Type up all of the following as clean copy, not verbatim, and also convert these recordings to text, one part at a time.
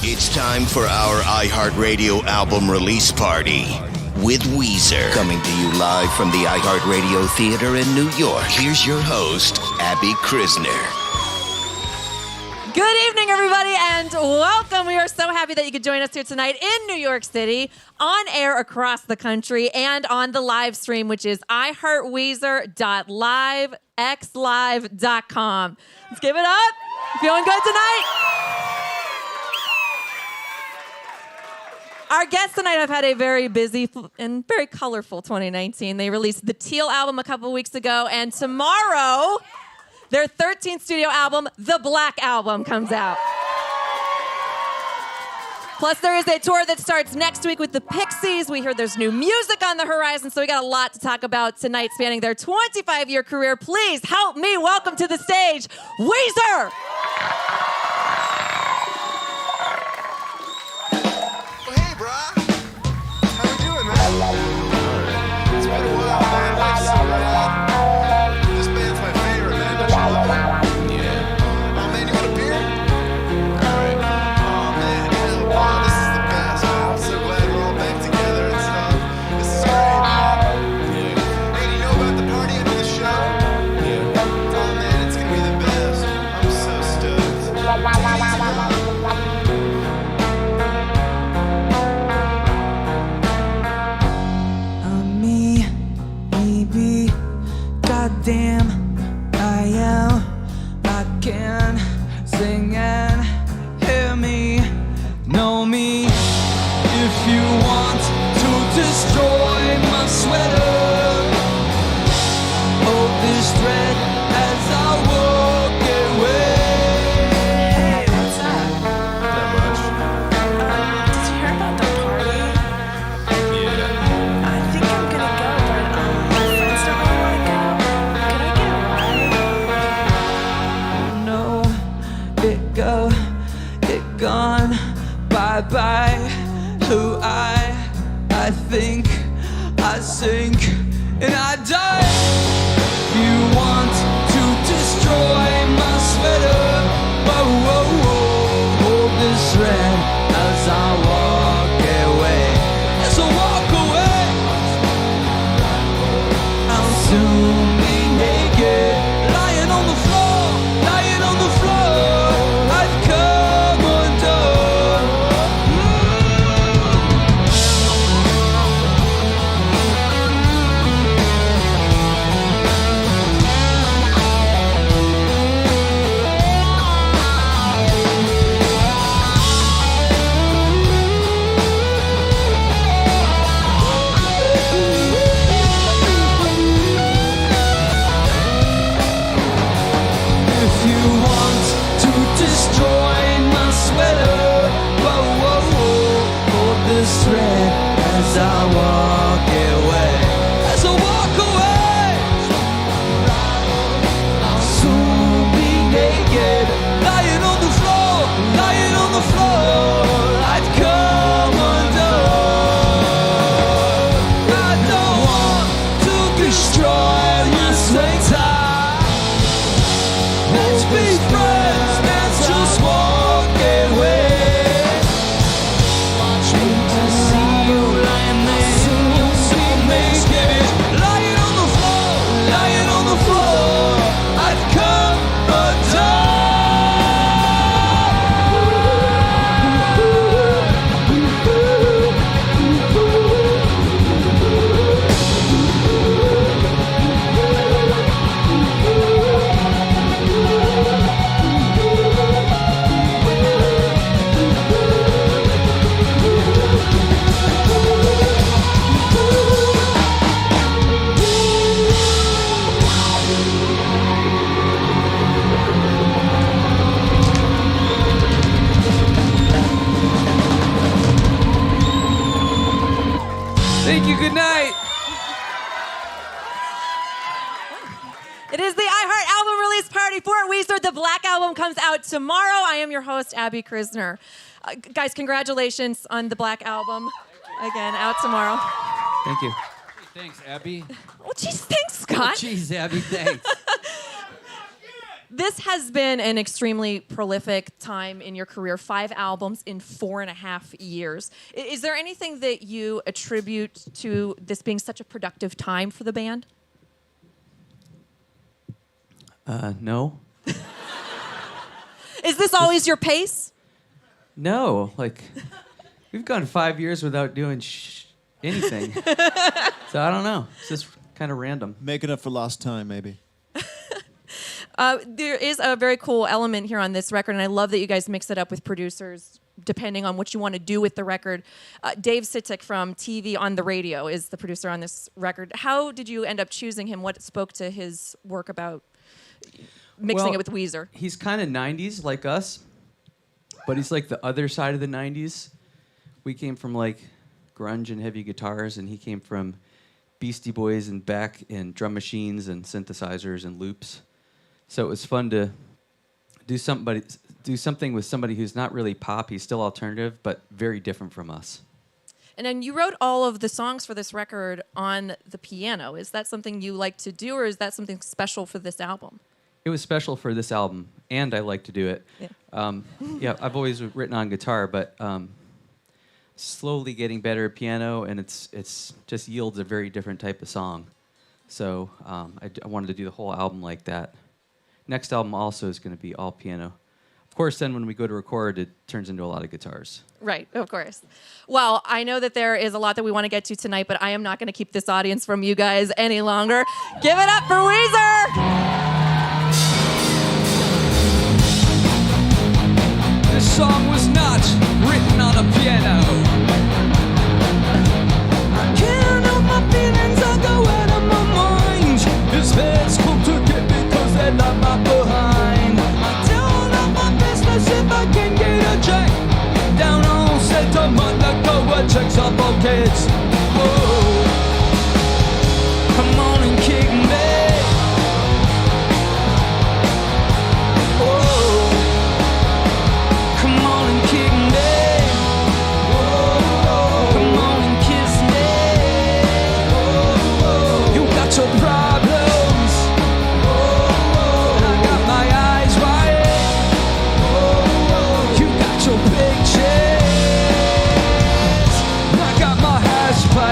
It's time for our iHeartRadio album release party with Weezer. Coming to you live from the iHeartRadio Theater in New York. Here's your host, Abby Krizner. Good evening, everybody, and welcome. We are so happy that you could join us here tonight in New York City, on air across the country, and on the live stream, which is iHeartWeezer.livexlive.com. Let's give it up. Feeling good tonight? Our guests tonight have had a very busy and very colorful 2019. They released the Teal album a couple weeks ago, and tomorrow, their 13th studio album, The Black Album, comes out. Plus, there is a tour that starts next week with the Pixies. We heard there's new music on the horizon, so we got a lot to talk about tonight, spanning their 25-year career. Please help me welcome to the stage, Weezer! Hey, brah. How we doing, man? It's been a while, man. Life's so rad. This band's my favorite, man. Don't you love it? Yeah. Oh, man, you want a beer? All right. Oh, man. Hell, wow, this is the best. I'm so glad we're all back together and stuff. This is great, man. Yeah. Hey, do you know about the party after the show? Yeah. Oh, man, it's gonna be the best. I'm so stoked. Goddamn, I am. I can sing and hear me, know me. If you want to destroy my sweater, hold this thread as I walk away. Hey, what's up? Not much. Did you hear about the party? Yeah. I think I'm gonna go, but my friends don't really want to go. Could I get a ride? No, it gone, bye-bye. Who I think I sink and I die. You want to destroy my sweater, whoa, whoa, whoa. Hold this thread as I walk away. As I walk away, I'll soon be naked, lying on the floor, lying on the floor. I've come undone. If you want to destroy my sweater, whoa, whoa, whoa. Hold this thread as I walk away. As I walk away, I'll soon be naked, lying on the floor, lying on the floor. I've come undone. I don't want to destroy my sweater. Let's be friends, let's just walk away. Watch me to see you lying there. You'll see me naked, lying on the floor, lying on the floor. I've come Thank you, good night. It is the iHeart album release party for Weezer. The Black Album comes out tomorrow. I am your host, Abby Krizner. Guys, congratulations on the Black Album. Again, out tomorrow. Thank you. Thanks, Abby. Well, geez, thanks, Scott. Jeez, Abby, thanks. This has been an extremely prolific time in your career, 5 albums in 4.5 years. Is there anything that you attribute to this being such a productive time for the band? No. Is this always your pace? No, like, we've gone 5 years without doing anything. So I don't know. It's just kind of random. Making up for lost time, maybe. There is a very cool element here on this record, and I love that you guys mix it up with producers depending on what you want to do with the record. Dave Sitek from TV on the Radio is the producer on this record. How did you end up choosing him? What spoke to his work about mixing it with Weezer? He's kind of 90s like us, but he's like the other side of the 90s. We came from like grunge and heavy guitars, and he came from Beastie Boys and Beck and drum machines and synthesizers and loops. So it was fun to do something with somebody who's not really pop. He's still alternative, but very different from us. And then you wrote all of the songs for this record on the piano. Is that something you like to do, or is that something special for this album? It was special for this album, and I like to do it. Yeah, I've always written on guitar, but slowly getting better at piano, and it's just yields a very different type of song. So I wanted to do the whole album like that. Next album also is going to be all piano. Of course, then when we go to record, it turns into a lot of guitars. Right, of course. Well, I know that there is a lot that we want to get to tonight, but I am not going to keep this audience from you guys any longer. Give it up for Weezer! This song was not written on a piano. I can't help my feelings, I go out of my mind. This head's cool to get because they love my behind. I tell them my business if I can get a check. Down on Santa Monica where checks up all kids. Whoa. Come on and kick me. Whoa. Come on and kick me. Whoa. Come on and kiss me. Whoa. You got your problems. Whoa. I got my eyes wide. Whoa. You got your pictures. I got my hash pipe.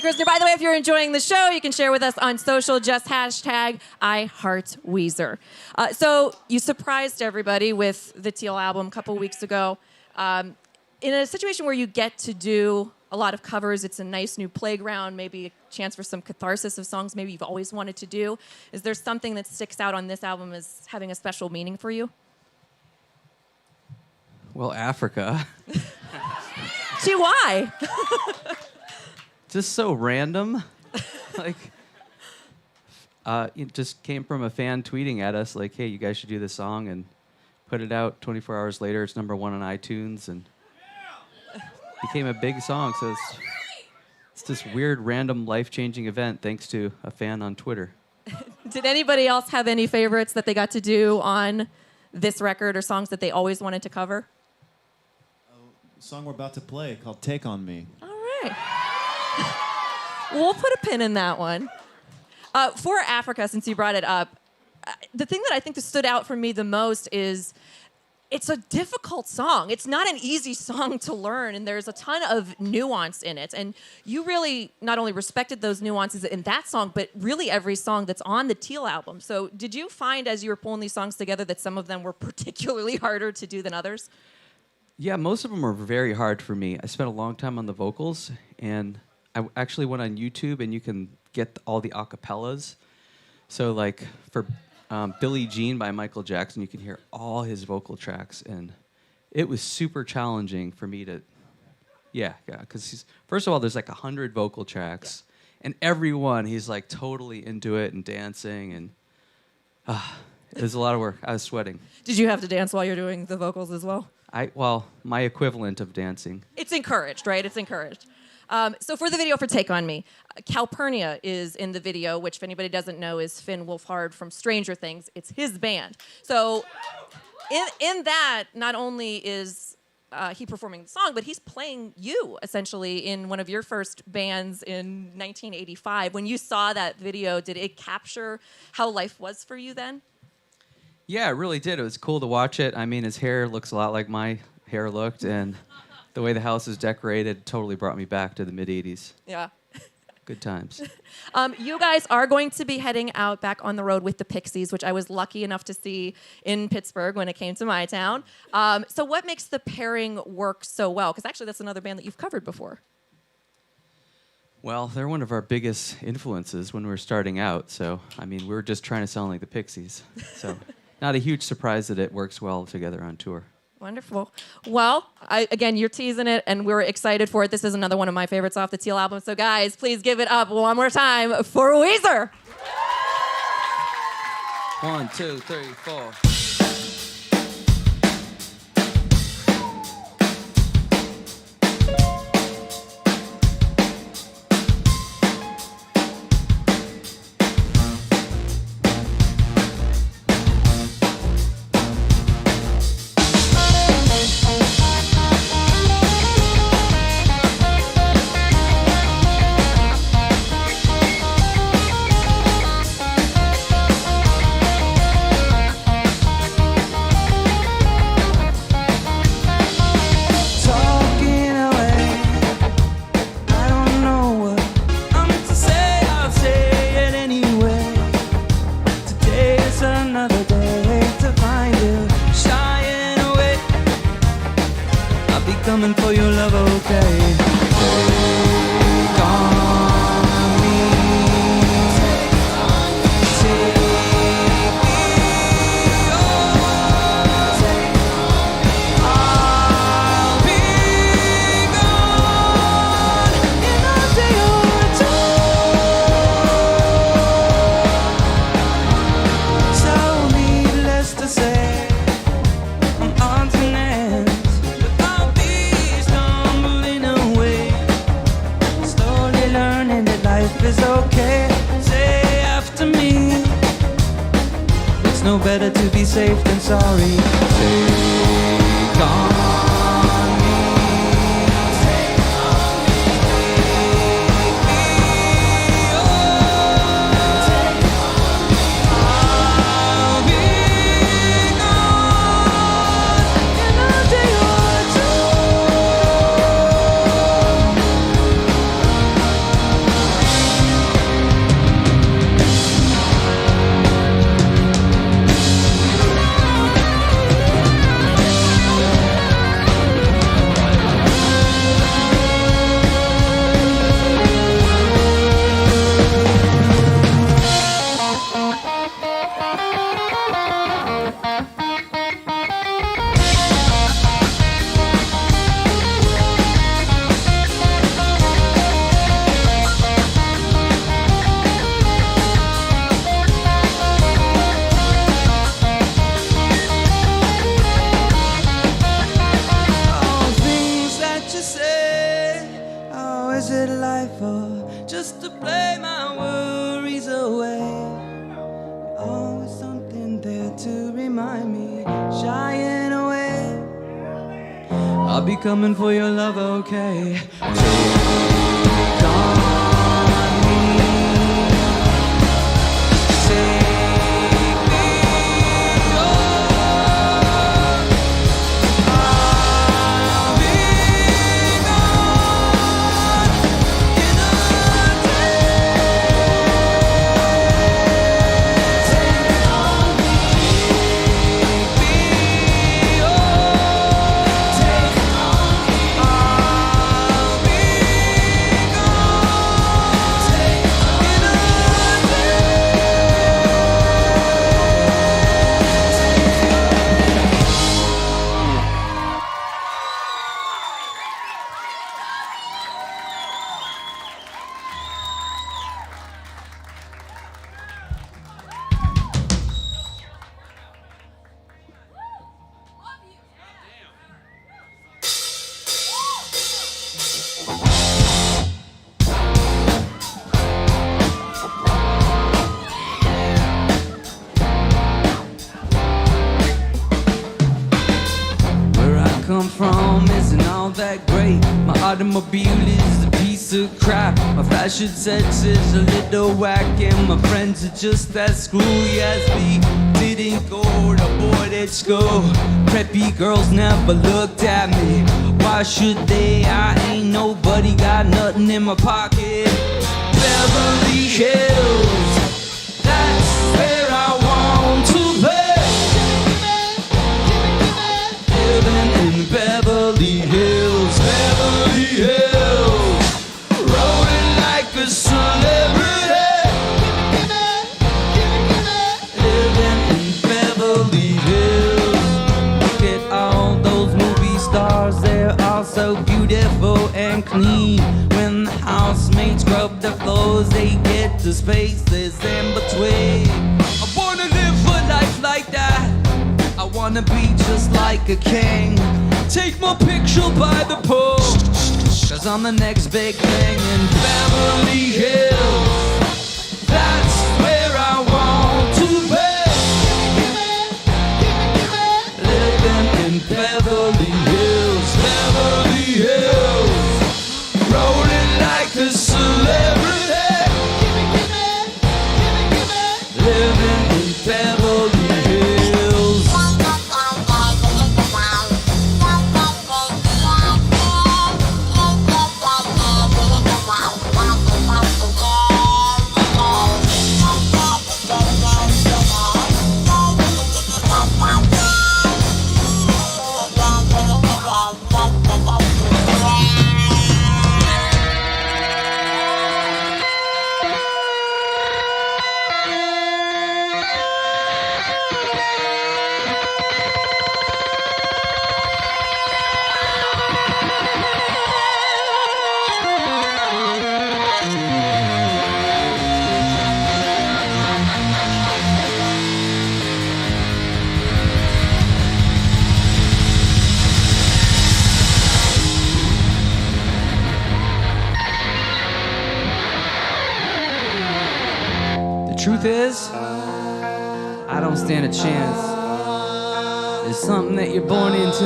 Krizner. By the way, if you're enjoying the show, you can share with us on social. Just hashtag iHeartWeezer. So you surprised everybody with the Teal album a couple weeks ago. In a situation where you get to do a lot of covers, it's a nice new playground, maybe a chance for some catharsis of songs maybe you've always wanted to do. Is there something that sticks out on this album as having a special meaning for you? Well, Africa. Gee, why? Just so random. Like, it just came from a fan tweeting at us, like, hey, you guys should do this song, and put it out. 24 hours later, it's #1 on iTunes, and became a big song. So it's this weird, random, life-changing event thanks to a fan on Twitter. Did anybody else have any favorites that they got to do on this record or songs that they always wanted to cover? The song we're about to play called Take On Me. All right. We'll put a pin in that one. For Africa, since you brought it up, the thing that I think that stood out for me the most is it's a difficult song. It's not an easy song to learn, and there's a ton of nuance in it. And you really not only respected those nuances in that song, but really every song that's on the Teal album. So did you find as you were pulling these songs together that some of them were particularly harder to do than others? Yeah, most of them were very hard for me. I spent a long time on the vocals, and I actually went on YouTube, and you can get all the acapellas. So, like, for Billie Jean by Michael Jackson, you can hear all his vocal tracks, and it was super challenging for me to, because first of all, there's like 100 vocal tracks, and every one, he's like totally into it and dancing, and it was a lot of work. I was sweating. Did you have to dance while you're doing the vocals as well? My equivalent of dancing. It's encouraged, right? It's encouraged. So for the video for Take On Me, Calpurnia is in the video, which if anybody doesn't know is Finn Wolfhard from Stranger Things. It's his band. So in that, not only is he performing the song, but he's playing you, essentially, in one of your first bands in 1985. When you saw that video, did it capture how life was for you then? Yeah, it really did. It was cool to watch it. I mean, his hair looks a lot like my hair looked, and the way the house is decorated totally brought me back to the mid-'80s. Yeah. Good times. You guys are going to be heading out back on the road with the Pixies, which I was lucky enough to see in Pittsburgh when it came to my town. So what makes the pairing work so well? Because actually that's another band that you've covered before. Well, they're one of our biggest influences when we were starting out. So, I mean, we were just trying to sound like the Pixies. So, not a huge surprise that it works well together on tour. Wonderful. Well, again, you're teasing it, and we're excited for it. This is another one of my favorites off the Teal album. So, guys, please give it up one more time for Weezer. 1, 2, 3, 4. Coming for your love, okay? Take on me. Take me on. I'll be gone in a day or two. So needless to say, I'm on to ends. Life is okay, say after me. It's no better to be safe than sorry. Take on me. Take on me. Take me on. Take on me. I'll be gone in a day or two. remind me, shying away. I'll be coming for your love, okay? Take on me. Take me on. I'll be gone in a day. Take on me. Take me on. Take on me. I'll be gone. Take in a Where I come from isn't all that great. My automobile is a piece of crap. My fashion sense is a little whack. And my friends are just as screwy as me. Didn't go to boarded school. Preppy girls never looked at me. Why should they? I ain't nobody, got nothing in my pocket. Beverly Hills, that's where I want to play. Living in Beverly Hills, Beverly Hills, rolling like a celebrity. Living in Beverly Hills. Look at all those movie stars, they're all so beautiful and clean. When the housemates scrub the floors, they get the spaces in between. I wanna live a life like that. I wanna be just like a king. Take my picture by the pool, cause I'm the next big thing in Beverly Hills. That's where I want to be. Living in Beverly Hills, Beverly Hills, rolling like a celebrity. Living in Beverly Hills. Truth is, I don't stand a chance. It's something that you're born into,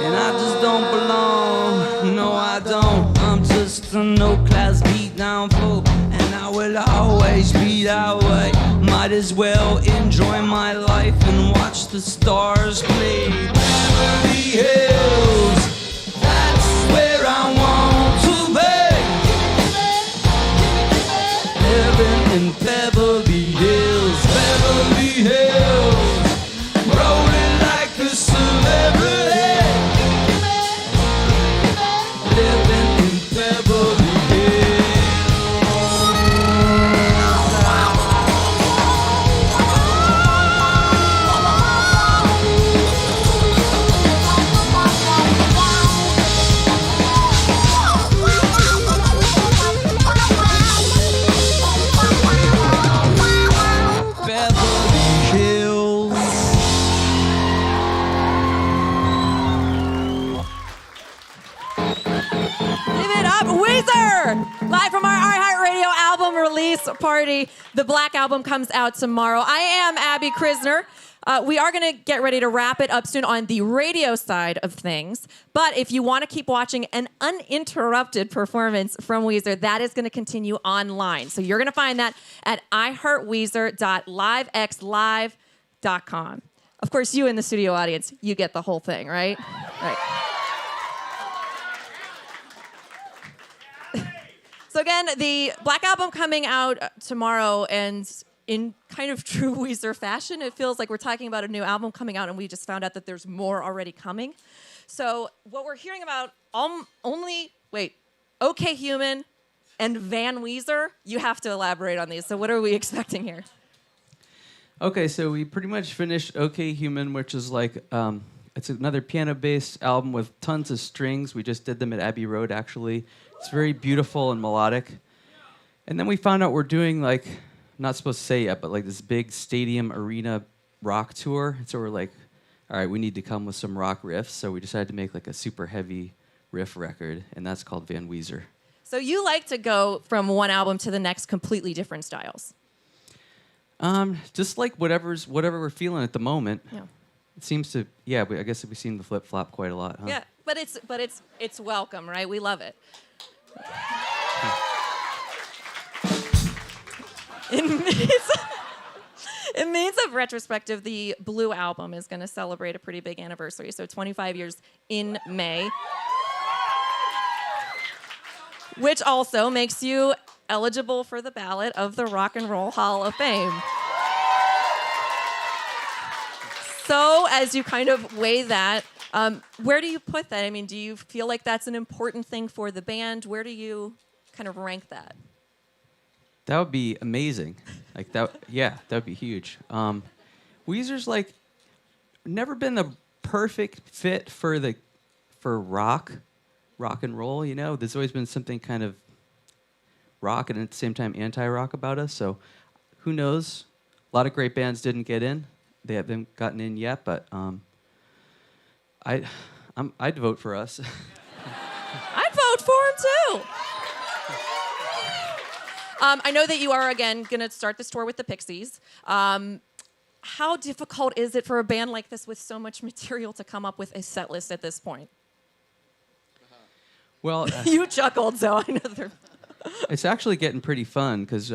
and I just don't belong. No, I don't. I'm just a no-class beat-down fool, and I will always be that way. Might as well enjoy my life and watch the stars play. Beverly Hills, that's where I want to be. Living in Beverly Hills, Beverly Hills, rolling like a celebrity. Living in Beverly Hills. release party. The Black Album comes out tomorrow. I am Abby Krizner. We are going to get ready to wrap it up soon on the radio side of things. But if you want to keep watching an uninterrupted performance from Weezer, that is going to continue online. So you're going to find that at iHeartWeezer.livexlive.com. Of course, you in the studio audience, you get the whole thing, right? Right. So again, the Black Album coming out tomorrow, and in kind of true Weezer fashion, it feels like we're talking about a new album coming out, and we just found out that there's more already coming. So what we're hearing about OK Human and Van Weezer, you have to elaborate on these. So what are we expecting here? Okay, so we pretty much finished OK Human, which is like, it's another piano-based album with tons of strings. We just did them at Abbey Road, actually. It's very beautiful and melodic. And then we found out we're doing, like, not supposed to say yet, but like this big stadium arena rock tour. And so we're like, all right, we need to come with some rock riffs. So we decided to make like a super heavy riff record, and that's called Van Weezer. So you like to go from one album to the next, completely different styles. Just like whatever we're feeling at the moment. Yeah. It seems to, I guess we've seen the flip flop quite a lot, huh? Yeah, but it's welcome, right? We love it. In means of retrospective, the Blue Album is going to celebrate a pretty big anniversary. So 25 years in May, which also makes you eligible for the ballot of the Rock and Roll Hall of Fame. So as you kind of weigh that, where do you put that? I mean, do you feel like that's an important thing for the band? Where do you kind of rank that? That would be amazing. Like that, that would be huge. Weezer's like never been the perfect fit for rock and roll. You know, there's always been something kind of rock and at the same time anti-rock about us. So, who knows? A lot of great bands didn't get in. They haven't gotten in yet, but I'd vote for us. I'd vote for him too. I know that you are, again, going to start this tour with the Pixies. How difficult is it for a band like this with so much material to come up with a set list at this point? Well, you chuckled, so I know they're... It's actually getting pretty fun because,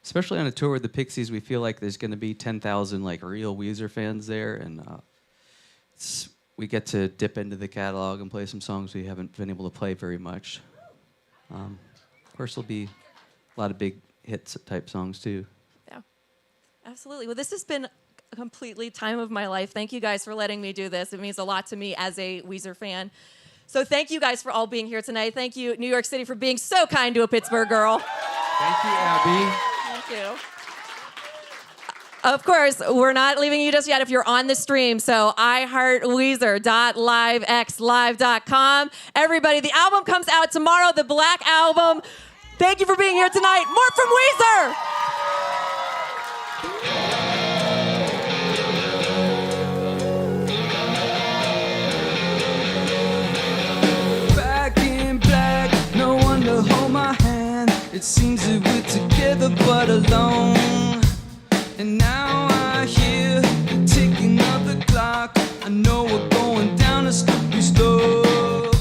especially on a tour with the Pixies, we feel like there's going to be 10,000 like real Weezer fans there, and we get to dip into the catalog and play some songs we haven't been able to play very much. Of course, there'll be a lot of big hits type songs too. Yeah, absolutely. Well, this has been a completely time of my life. Thank you guys for letting me do this. It means a lot to me as a Weezer fan. So thank you guys for all being here tonight. Thank you, New York City, for being so kind to a Pittsburgh girl. Thank you, Abby. Thank you. Of course, we're not leaving you just yet if you're on the stream. So iHeartWeezer.livexlive.com. Everybody, the album comes out tomorrow, the Black Album. Thank you for being here tonight. More from Weezer. Back in black, no one to hold my hand. It seems that we're together but alone. And now I hear the ticking of the clock. I know we're going down a slippery slope.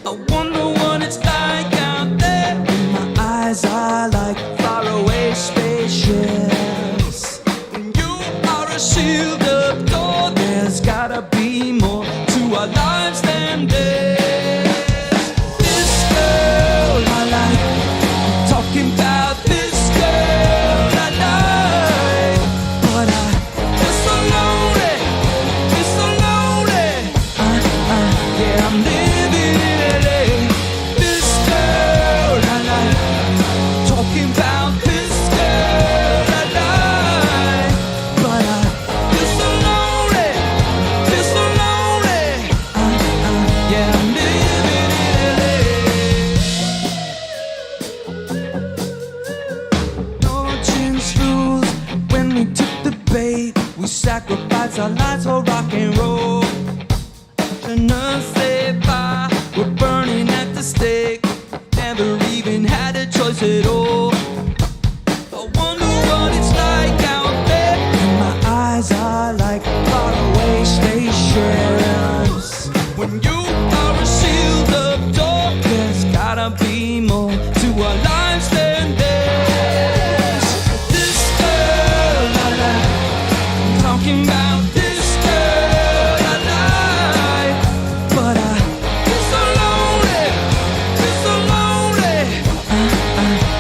I wonder what it's like out there. In my eyes are like faraway spaceships. When you are a sealed up door, there's gotta be more to our lives than this. This girl I like, I'm talking about this girl I like. But I feel so lonely, yeah, I'm living in LA. This girl I like, talking about this girl I like. But I feel so lonely, yeah, I'm living in LA. No chance rules when we took the bait. We sacrificed our lives for rock and roll. And us lay by, we're burning at the stake. Never even had a choice at all. talking about this girl I like, but I feel so lonely,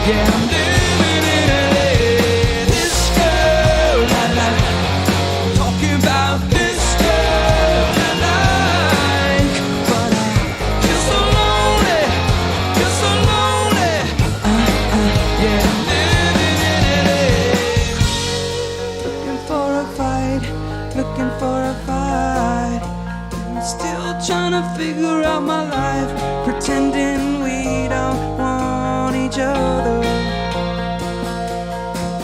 yeah, I'm living in LA. This girl I like, talking about this girl I like, but I feel so lonely, yeah, I'm living in LA. Looking for a fight, I'm still trying to figure out my life, pretending we don't want each other.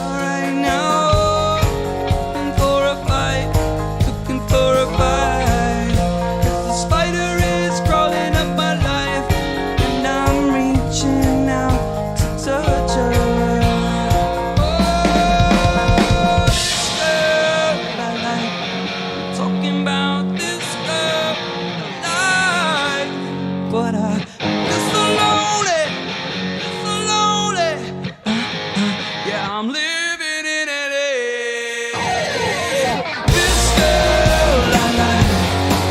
All right now, looking for a fight, 'cause the spider is crawling up my life, and I'm reaching out to touch her. Oh, this girl I like, talking about this girl I like, but I feel so lonely, yeah, I'm living in LA. This girl I like,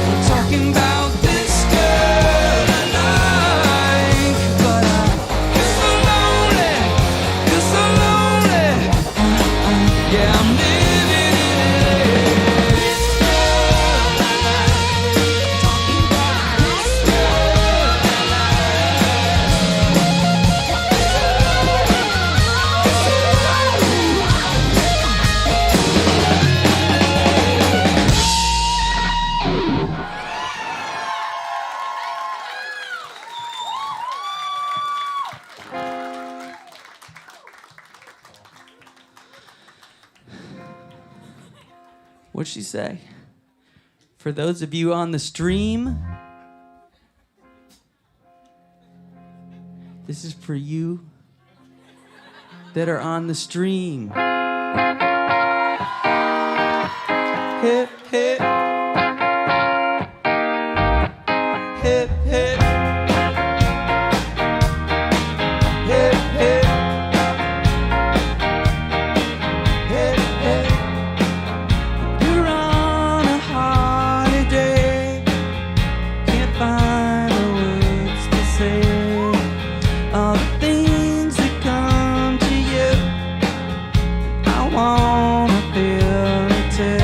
I'm talking about this girl I like, but I feel so lonely, yeah, I'm living in LA. This girl I like, talking about this girl I What'd she say? For those of you on the stream, this is for you that are on the stream. Hip, hip. Hip, hip. Hip, hip. Hip, hip. You're on a holiday, can't find the words to say. All the things that come to you, I wanna feel it too.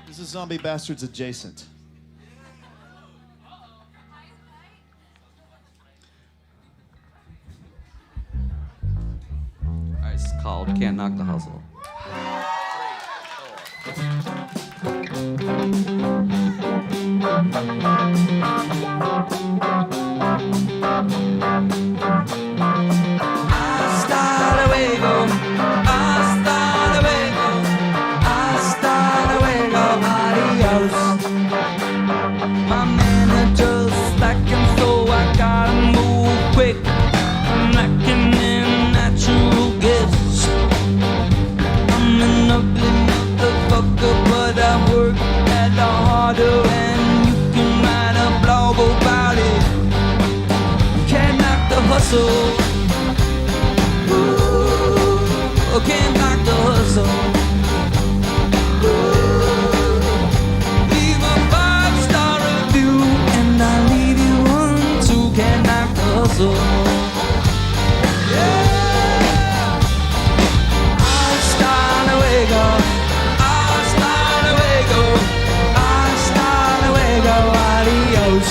This is Zombie Bastards adjacent. It's called Can't Knock the Hustle. Hasta luego, hasta luego, hasta luego, adios. My manager's slacking, so I gotta move quick. I'm lacking in natural gifts. I'm an ugly motherfucker, but I work at the harder, and you can write a blog about it. Can't knock the hustle. Ooh, can't knock the hustle. Leave a 5-star review, and I'll leave you one too. Can't knock the hustle. Yeah. Hasta luego, hasta luego, hasta luego, adios.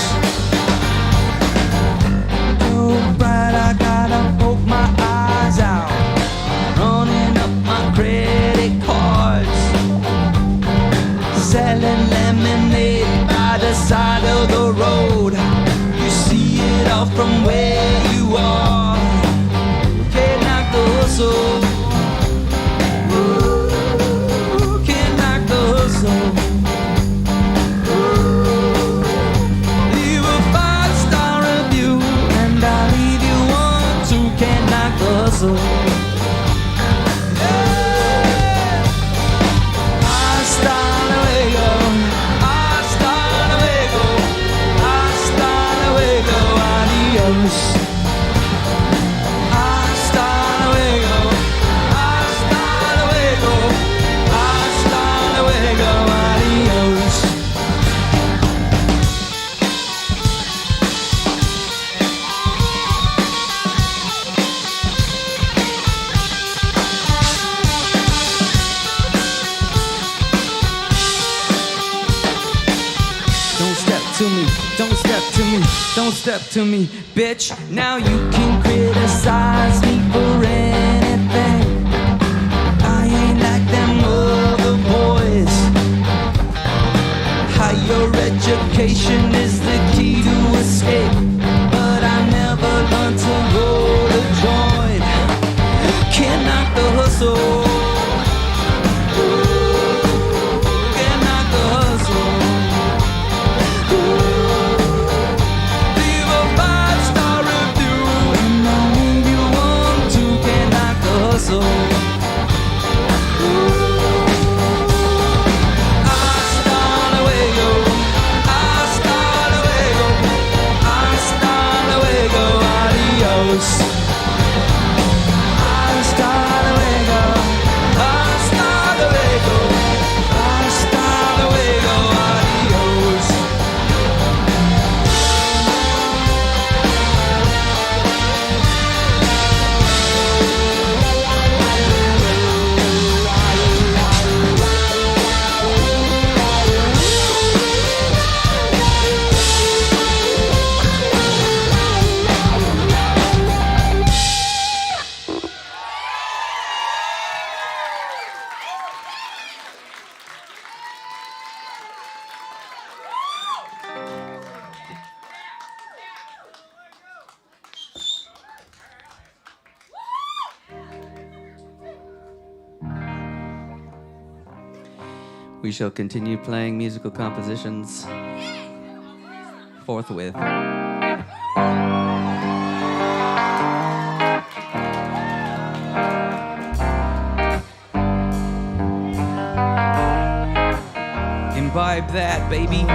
Oh, bright, I gotta poke my eyes out, running up my credit cards, selling lemonade by the side of the road. You see it all from where you are. Can't knock the hustle. Ooh, can't knock the hustle. Ooh, leave a 5-star review, and I'll leave you one too. Can't knock the hustle. Yeah. Hasta luego, hasta luego, hasta luego, adios. Hasta luego, hasta luego, hasta luego, adios. Don't step to me, don't step to me, don't step to me, bitch. Now you can criticize me for anything. I ain't like them other boys. Higher education is the key to escape, but I never learned to roll a joint. Can't knock the hustle. Ooh, can't knock the hustle. Leave a 5-star review, and I'll leave you one too. Can't knock the hustle. Hasta luego, hasta luego, hasta luego, adios. Hasta luego, hasta luego, hasta luego, adios. We shall continue playing musical compositions forthwith. Imbibe that, baby.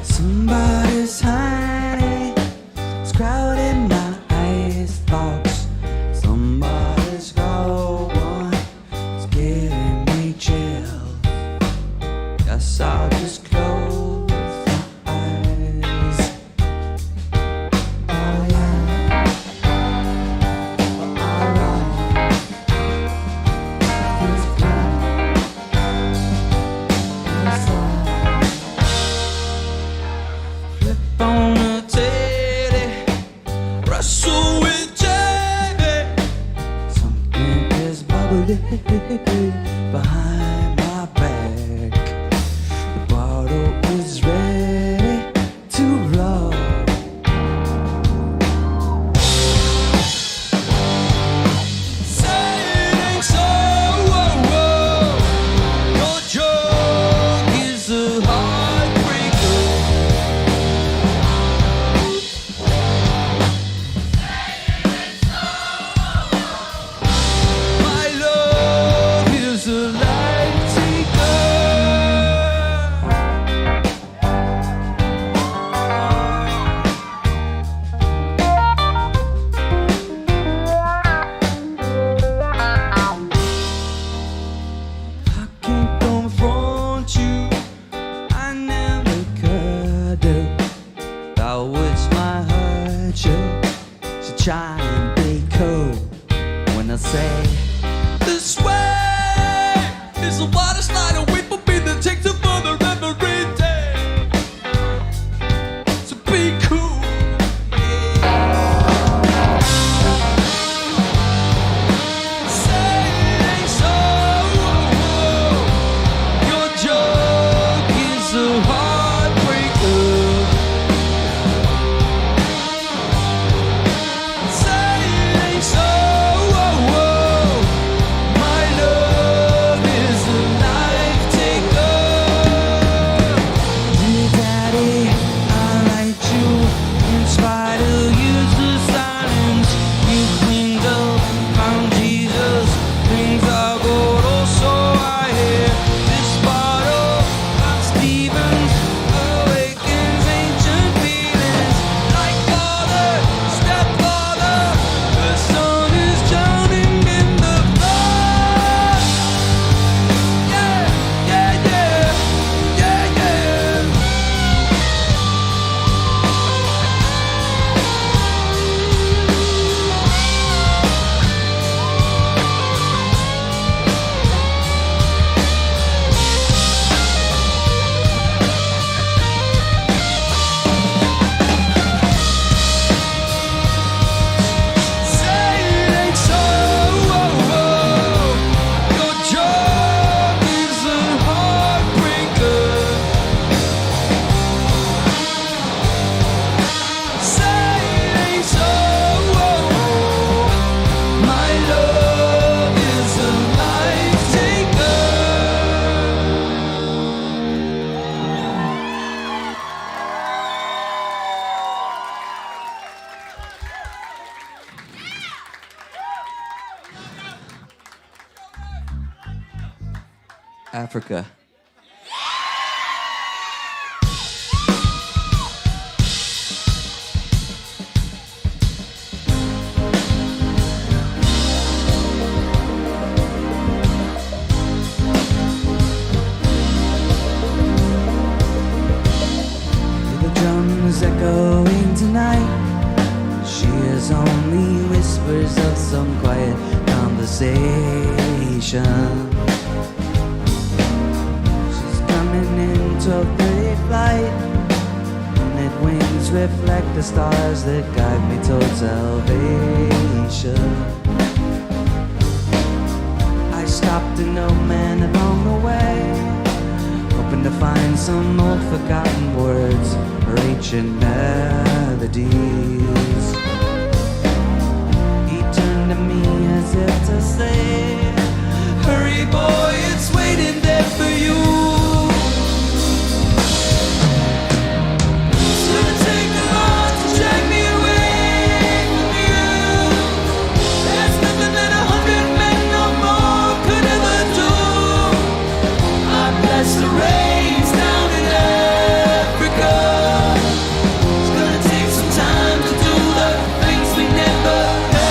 Somebody's hiding, it's crowding my icebox. Somebody's going, it's giving me chills. Guess I'll just close Africa. The drums echoing tonight. She hears only whispers of some quiet conversation. She's coming into a pretty flight. Moonlit wings reflect the stars that guide me towards salvation. I stopped in no man along the way, hoping to find some old forgotten words or ancient melodies. He turned to me as if to say, hurry boy, it's waiting there for you. It's gonna take a lot to drag me away from you. There's nothing that 100 men or more could ever do. I bless the rains down in Africa. It's gonna take some time to do the things we never had.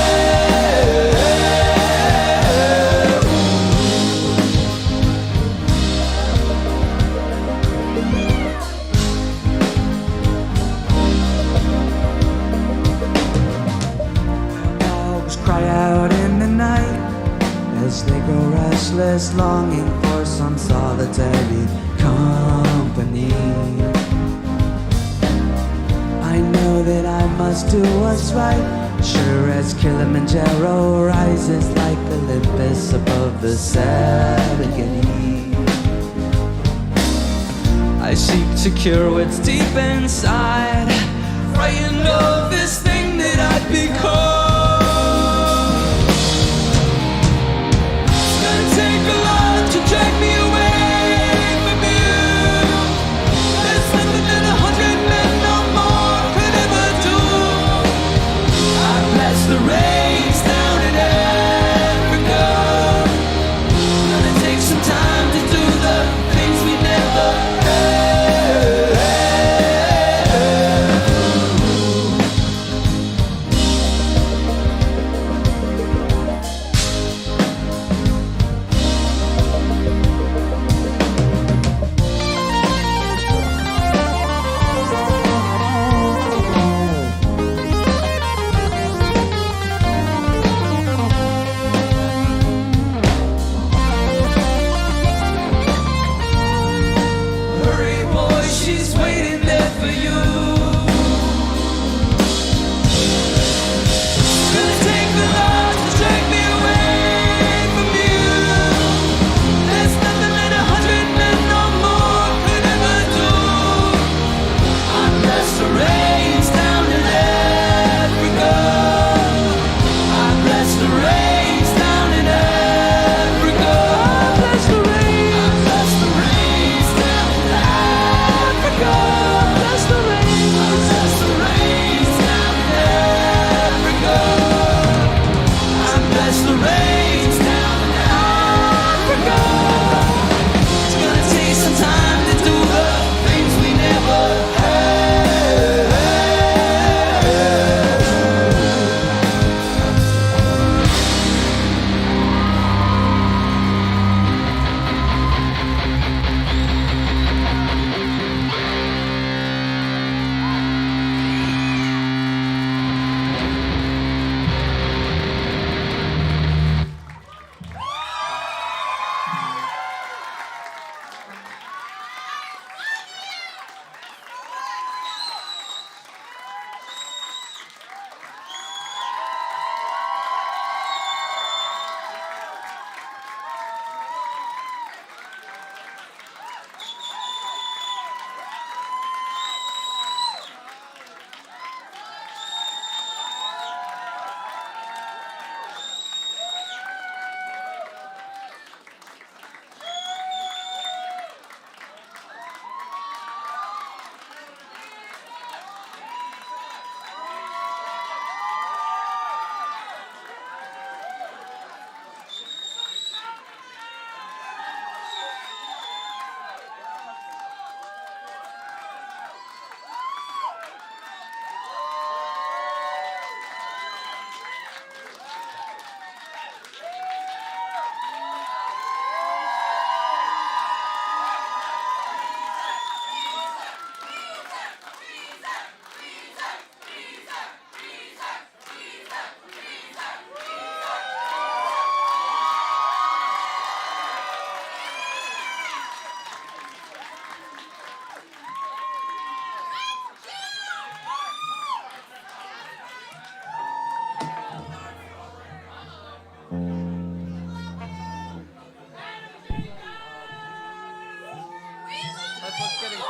Dogs cry out in the night as they grow restless, longing for some solitary company. I know that I must do what's right, sure as Kilimanjaro rises like Olympus above the Serengeti. I seek to cure what's deep inside, frightened of this thing that I've become. It's gonna take a lot to drag me away from you. There's nothing that 100 men or more could ever do. I bless the rains down in Africa. It's gonna take some time to do the things we never had.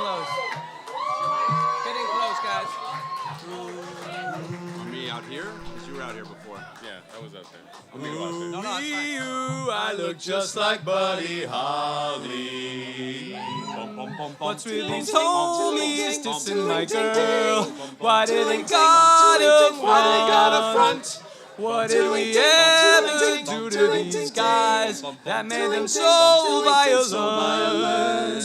close. Getting close, guys. Me out here? Because you were out here before. Yeah, I was out there. I'll meet you out there. No, no, it's fine. I look just like Buddy Holly. What's with these homies dissing my girl? Why did they gotta front? What did we ever do to these guys that made them so violent?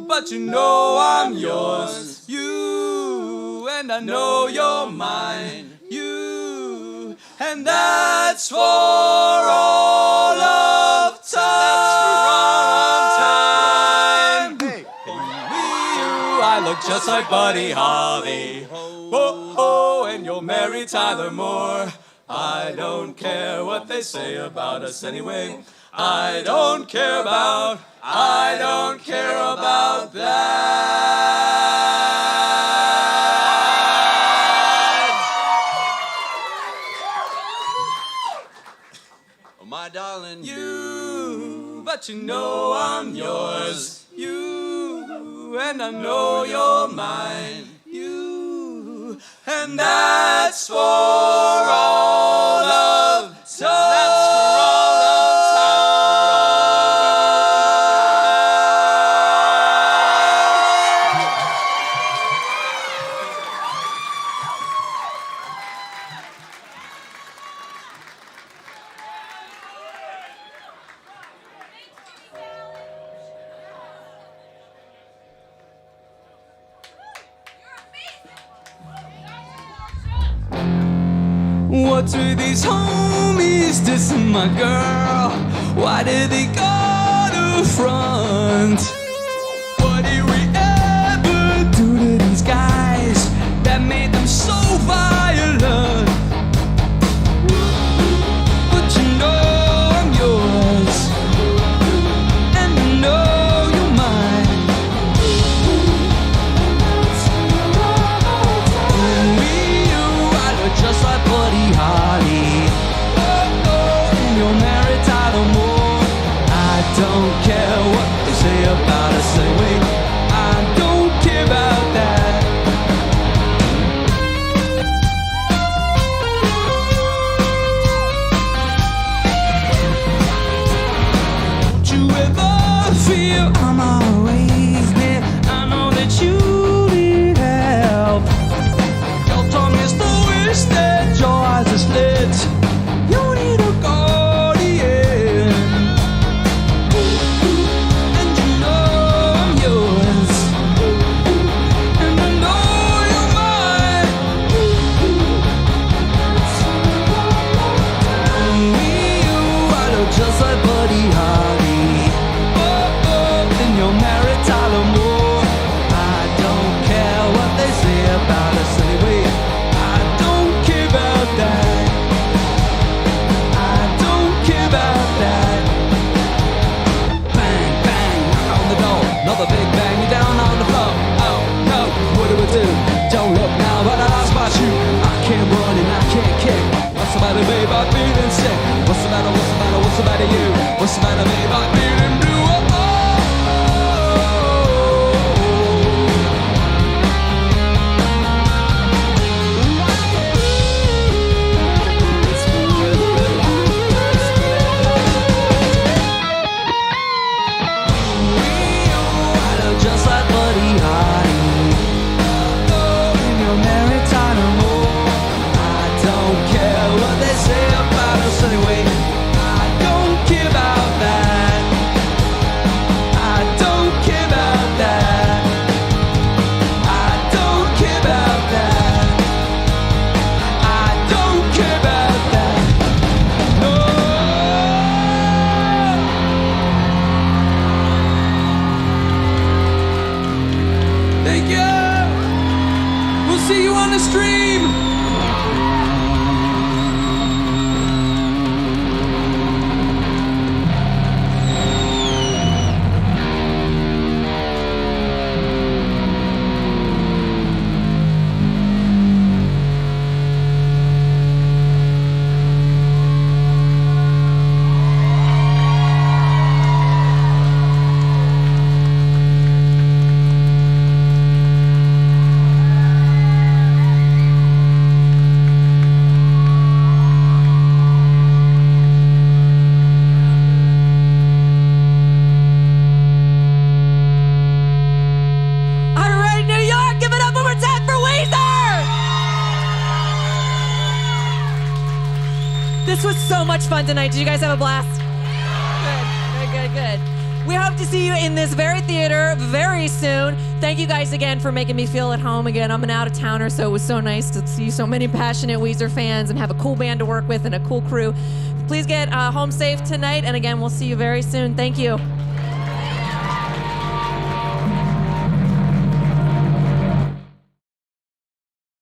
But you know I'm yours. You, and I know you're mine. You, and that's for all of time. I look just like Buddy Holly. Oh, and you'll marry Tyler Moore. I don't care what they say about us anyway. I don't care about that. Oh, my darling, you, but you know I'm yours. You, and I know you're mine. You, and that's for all of time. What's with these homies dissing my girl? Why did they go to front? What did we ever do to these guys that made them so violent? But you know I'm yours, and I know you're mine. Just like Buddy Holly. Oh, and you'll marry Tyler Moore. I don't care what they say about us anyway. I don't care about that. Don't you ever feel I'm always there? I know that you need help. Your tongue is the that your eyes are slit. You need a guardian, and you know I'm yours, and I know you're mine. You, I look just like Buddy Holly. Oh, then you'll marry Tyler Moore. I don't care what they say about us anyway. Another big bang, you're down on the floor. Oh no, what do we do? Don't look now, but I lost my shoe. I can't run and I can't kick. What's the matter, babe? I'm feeling sick. What's the matter? What's the matter? What's the matter, you? What's the matter, babe? I'm feeling blue. Anyway, I don't care about that. I don't care about that. I don't care about that. I don't care about that. No. Thank you. We'll see you on the stream. was so much fun tonight. Did you guys have a blast? Good. Very good. We hope to see you in this very theater very soon. Thank you guys again for making me feel at home again. I'm an out-of-towner, so it was so nice to see so many passionate Weezer fans and have a cool band to work with and a cool crew. Please get home safe tonight, and again, we'll see you very soon. Thank you.